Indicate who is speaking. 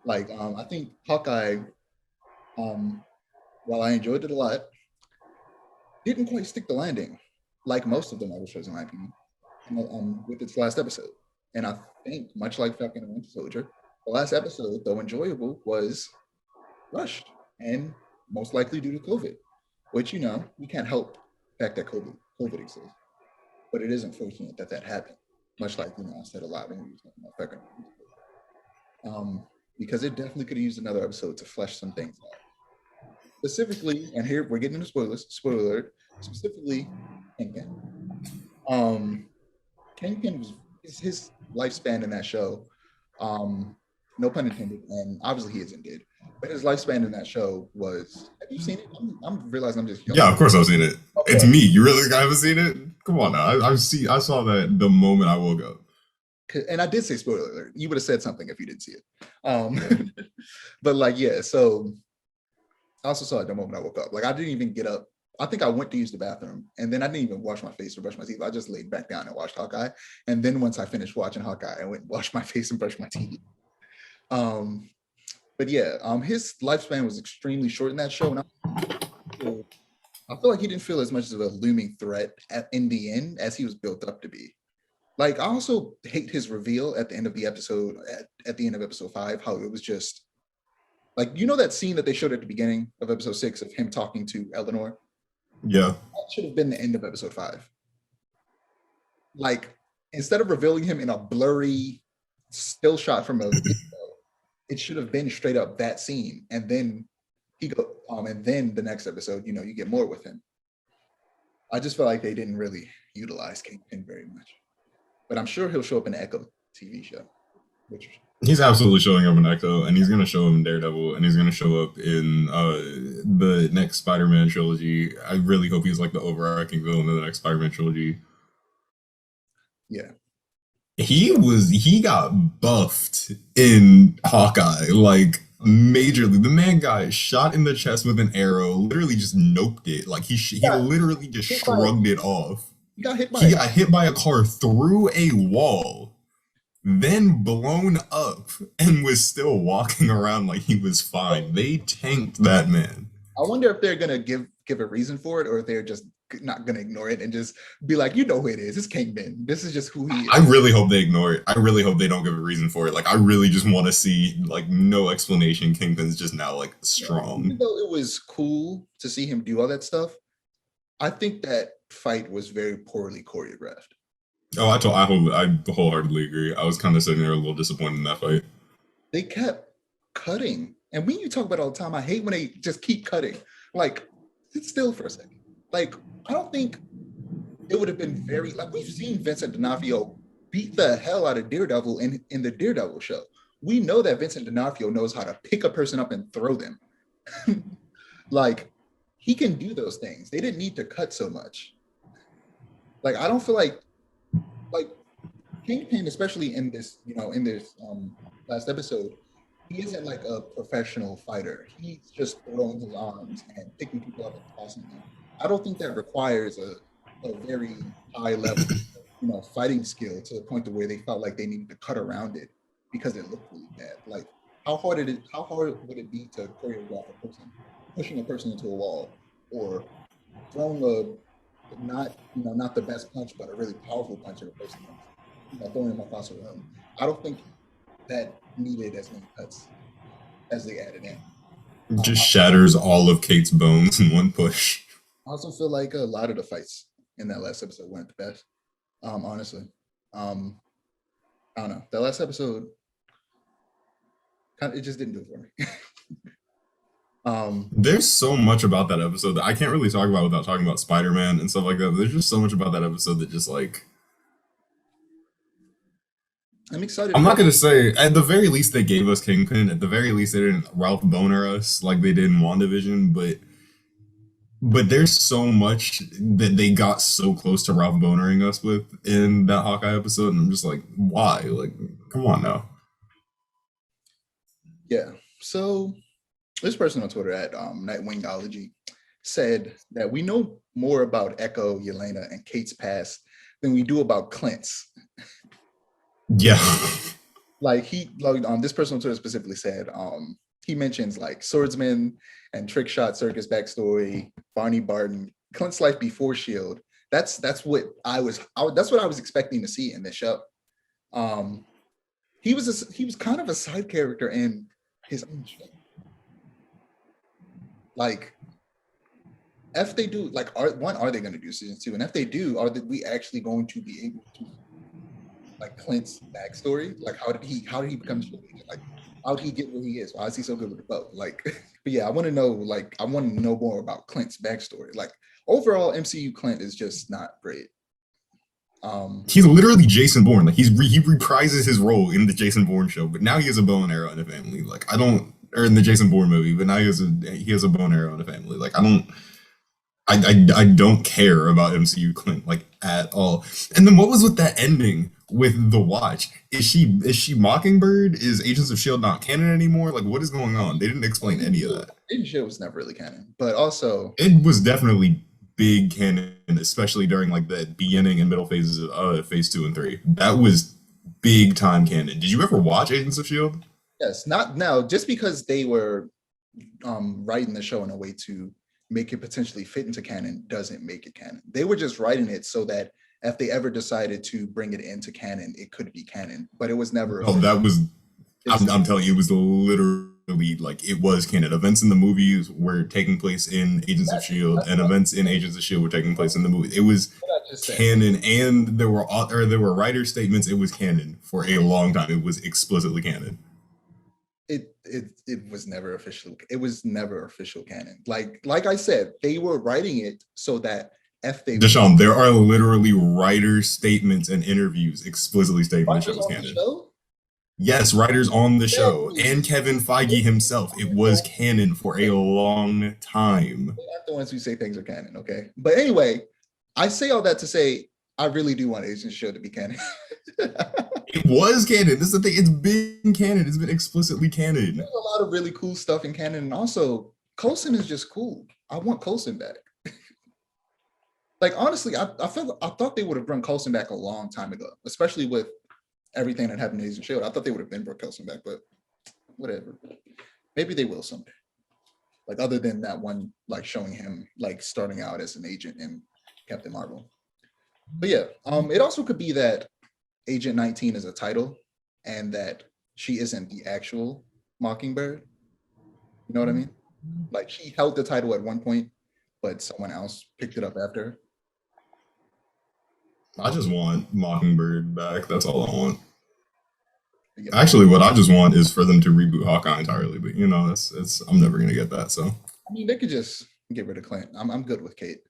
Speaker 1: Like, I think Hawkeye, um, while I enjoyed it a lot, didn't quite stick the landing, like most of the Marvel shows, in my opinion, with its last episode. And I think, much like Falcon and Winter Soldier, the last episode, though enjoyable, was rushed and most likely due to COVID, which, we can't help the fact that COVID exists. But it is unfortunate that that happened, much like, I said a lot when we were talking about Falcon and Winter Soldier. Because it definitely could have used another episode to flesh some things out. Specifically, and here we're getting into spoilers, spoiler alert, specifically Kingpin. Kingpin was his lifespan in that show, no pun intended, and obviously he isn't dead, but his lifespan in that show was, have you seen it? I'm realizing I'm just young.
Speaker 2: Yeah, of course I've seen it.
Speaker 1: Okay.
Speaker 2: It's me. You really haven't seen it? Come on now. I saw that the moment I woke up.
Speaker 1: And I did say spoiler alert. You would have said something if you didn't see it. But like, yeah, so I also saw it the moment I woke up. Like, I didn't even get up. I think I went to use the bathroom, and then I didn't even wash my face or brush my teeth. I just laid back down and watched Hawkeye. And then once I finished watching Hawkeye, I went and washed my face and brushed my teeth. But yeah, his lifespan was extremely short in that show. And I feel like he didn't feel as much of a looming threat in the end as he was built up to be. Like, I also hate his reveal at the end of the episode, at the end of episode 5, how it was just, like, that scene that they showed at the beginning of episode 6 of him talking to Eleanor?
Speaker 2: Yeah.
Speaker 1: That should have been the end of episode 5. Like, instead of revealing him in a blurry still shot from a video, it should have been straight up that scene. And then and then the next episode, you get more with him. I just feel like they didn't really utilize Kingpin very much. But I'm sure he'll show up in the Echo TV show.
Speaker 2: He's absolutely showing up in Echo, and he's going to show up in Daredevil, and he's going to show up in the next Spider-Man trilogy. I really hope he's like the overarching villain of the next Spider-Man trilogy.
Speaker 1: Yeah.
Speaker 2: He got buffed in Hawkeye, like, majorly. The man got shot in the chest with an arrow, literally just noped it. Like, he literally just shrugged it off. He got hit by a car through a wall, then blown up, and was still walking around like he was fine. They tanked that man.
Speaker 1: I wonder if they're gonna give a reason for it, or if they're just not gonna ignore it and just be like, who it is. It's Kingpin. This is just who he is.
Speaker 2: I really hope they ignore it. I really hope they don't give a reason for it. Like, I really just want to see, like, no explanation. Kingpin's just now, like, strong.
Speaker 1: Even though it was cool to see him do all that stuff, I think that fight was very poorly choreographed.
Speaker 2: Oh, I wholeheartedly agree. I was kind of sitting there a little disappointed in that fight.
Speaker 1: They kept cutting. And when you talk about it all the time, I hate when they just keep cutting. Like, sit still for a second. Like, I don't think it would have been like, we've seen Vincent D'Onofrio beat the hell out of Daredevil in the Daredevil show. We know that Vincent D'Onofrio knows how to pick a person up and throw them. Like, he can do those things. They didn't need to cut so much. Like, I don't feel like Kingpin, especially in this, last episode, he isn't like a professional fighter. He's just throwing his arms and picking people up and tossing them. I don't think that requires a very high level, fighting skill to the point to where they felt like they needed to cut around it because it looked really bad. Like, how hard would it be to choreograph a person pushing a person into a wall, or throwing not the best punch, but a really powerful punch at a person, throwing them across the room? I don't think that needed as many cuts as they added in.
Speaker 2: It just shatters all of Kate's bones in one push.
Speaker 1: I also feel like a lot of the fights in that last episode weren't the best. Honestly, I don't know. That last episode, it just didn't do it for me.
Speaker 2: There's so much about that episode that I can't really talk about without talking about Spider-Man and stuff like that. There's just so much about that episode that just, like,
Speaker 1: I'm excited.
Speaker 2: I'm not gonna say, at the very least they gave us Kingpin. At the very least they didn't Ralph Boner us like they did in WandaVision, but there's so much that they got so close to Ralph Bonering us with in that Hawkeye episode, and I'm just like, why? Like, come on now.
Speaker 1: Yeah. So this person on Twitter at Nightwingology said that we know more about Echo, Yelena, and Kate's past than we do about Clint's.
Speaker 2: Yeah.
Speaker 1: like this person on Twitter specifically said, he mentions like swordsman and trick shot circus backstory, Barney Barton, Clint's life before Shield. That's what that's what I was expecting to see in this show. He was kind of a side character in his own show. Like, if they do, like, are they going to do season 2? And if they do, we actually going to be able to like Clint's backstory? Like, how did he become Shield agent? Like, how did he get where he is? Why is he so good with the bow? Like, but yeah, I want to know more about Clint's backstory. Like, overall, MCU Clint is just not great.
Speaker 2: He's literally Jason Bourne. Like he reprises his role in the Jason Bourne show, but now he has a bow and arrow in the family. Like I don't, or in the Jason Bourne movie, but now he has a bow and arrow in the family. Like I don't care about MCU Clint like at all. And then what was with that ending with the Watch? Is she Mockingbird? Is Agents of Shield not canon anymore? Like what is going on? They didn't explain any of that.
Speaker 1: Agent Shield was never really canon, but also
Speaker 2: it was definitely big canon, especially during like the beginning and middle phases of phase 2 and 3. That was big time canon. Did you ever watch Agents of Shield?
Speaker 1: Yes, not now. Just because they were writing the show in a way to make it potentially fit into canon doesn't make it canon. They were just writing it so that if they ever decided to bring it into canon, it could be canon. But it was never.
Speaker 2: Oh, that was. I'm telling you, it was literally like it was canon. Events in the movies were taking place in Agents of Shield, and events in Agents of Shield were taking place in the movie. It was canon, and there were writer statements. It was canon for a long time. It was explicitly canon.
Speaker 1: It was never official. It was never official canon. Like I said, they were writing it so that if they
Speaker 2: Deshaun, there are literally writer statements and interviews explicitly stating the show was canon. Yes, writers on the show and Kevin Feige himself. It was canon for a long time.
Speaker 1: They're not the ones who say things are canon, okay? But anyway, I say all that to say I really do want Agents of Shield to be canon.
Speaker 2: It was canon. This is the thing. It's been canon. It's been explicitly canon.
Speaker 1: There's a lot of really cool stuff in canon, and also Coulson is just cool. I want Coulson back. Like honestly, I thought they would have brought Coulson back a long time ago, especially with everything that happened in Agents of Shield. I thought they would have been brought Coulson back, but whatever. Maybe they will someday. Like other than that one, like showing him like starting out as an agent in Captain Marvel. But yeah, it also could be that Agent 19 is a title and that she isn't the actual Mockingbird. You know what I mean? Like she held the title at one point, but someone else picked it up after her.
Speaker 2: I just want Mockingbird back. That's all I want. Actually, what I just want is for them to reboot Hawkeye entirely. But you know, it's I'm never gonna get that. So
Speaker 1: I mean, they could just get rid of Clint. I'm good with Kate.